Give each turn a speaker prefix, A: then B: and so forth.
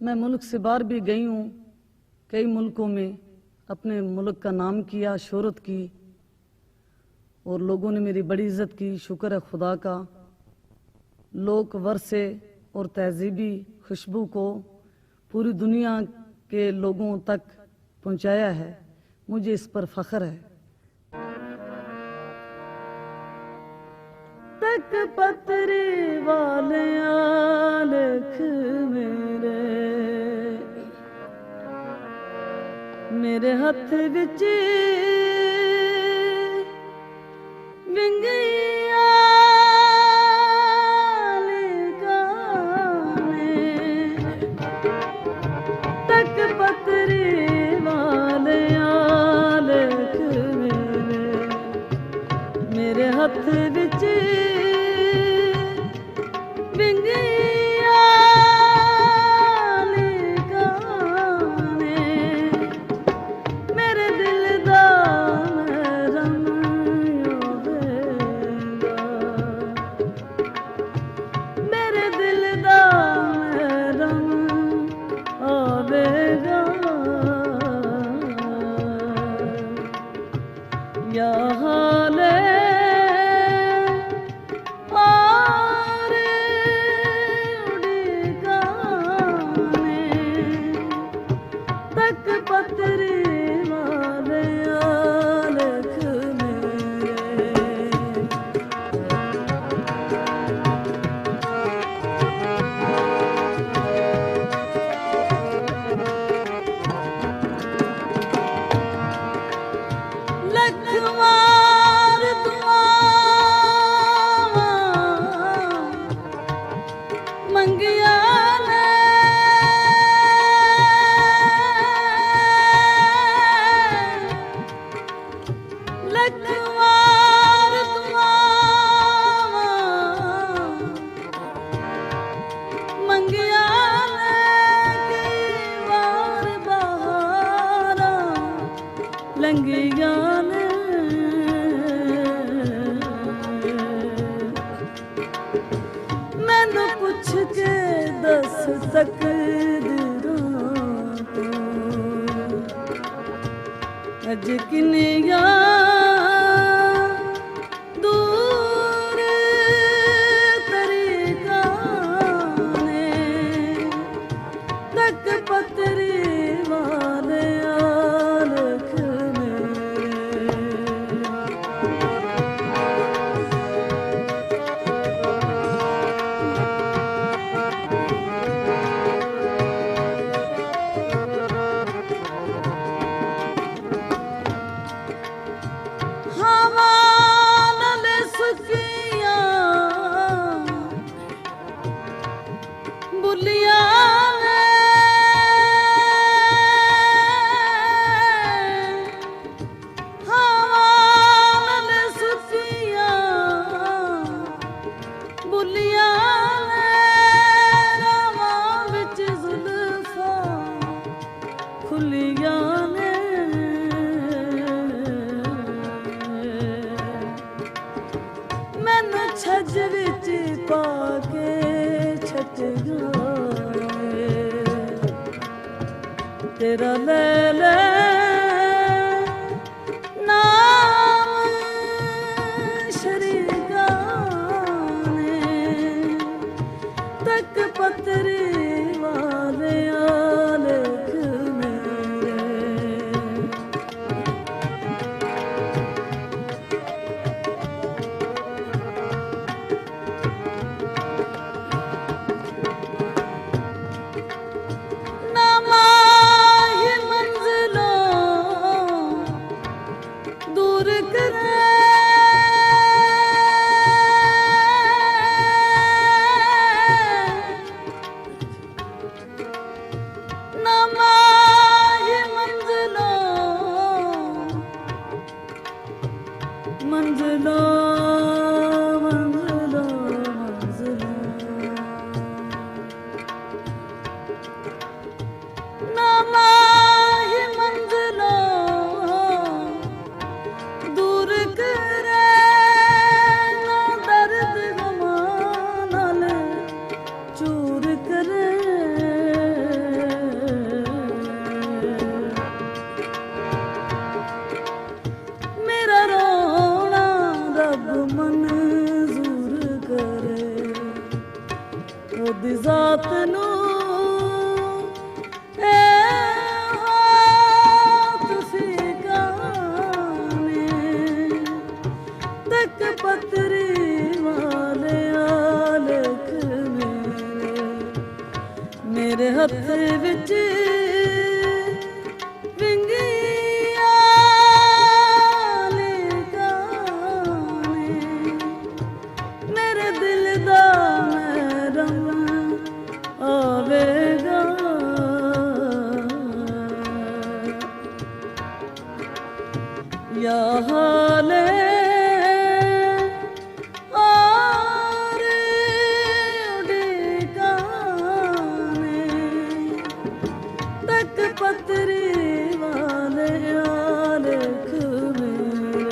A: मैं मुल्क से बाहर भी गई हूँ, कई मुल्कों में अपने मुल्क का नाम किया, शोहरत की, और लोगों ने मेरी बड़ी इज़्ज़त की। शुक्र है खुदा का। लोक वर्से और तहजीबी खुशबू को पूरी दुनिया के लोगों तक पहुँचाया है, मुझे इस पर फ़ख्र है। तक पतरी वाले आलख मेरे हथ विच विंगिया तक पतरी वाले आलख मेरे हथ विच मैनू पुछ के दस तकदीरां तो अज किन्नियां दूर तरीकां ने तक पतरी वाले आलख छज विच पा के छट गए तेरा ले ले नाम शरीका ने तक पतरी वाले आलख ਉਹਦੀ ਜ਼ਾਤ ਨੂੰ ਪਤਰੀ ਵਾਲੇ ਆਲਖ ਮੇਰੇ ਹੱਥ ਵਿੱਚ ਵਿੰਗੀਆਂ ਲਿਖਾਣੇ ਮੇਰੇ ਦਿਲ ਦਾ ਮਹਿਰਮ ਆਵੇਗਾ ਯਾ ਹਾਲੇ ਪਤਰੀ ਵਾਲੇ ਆਲਖ ਮੇਰੇ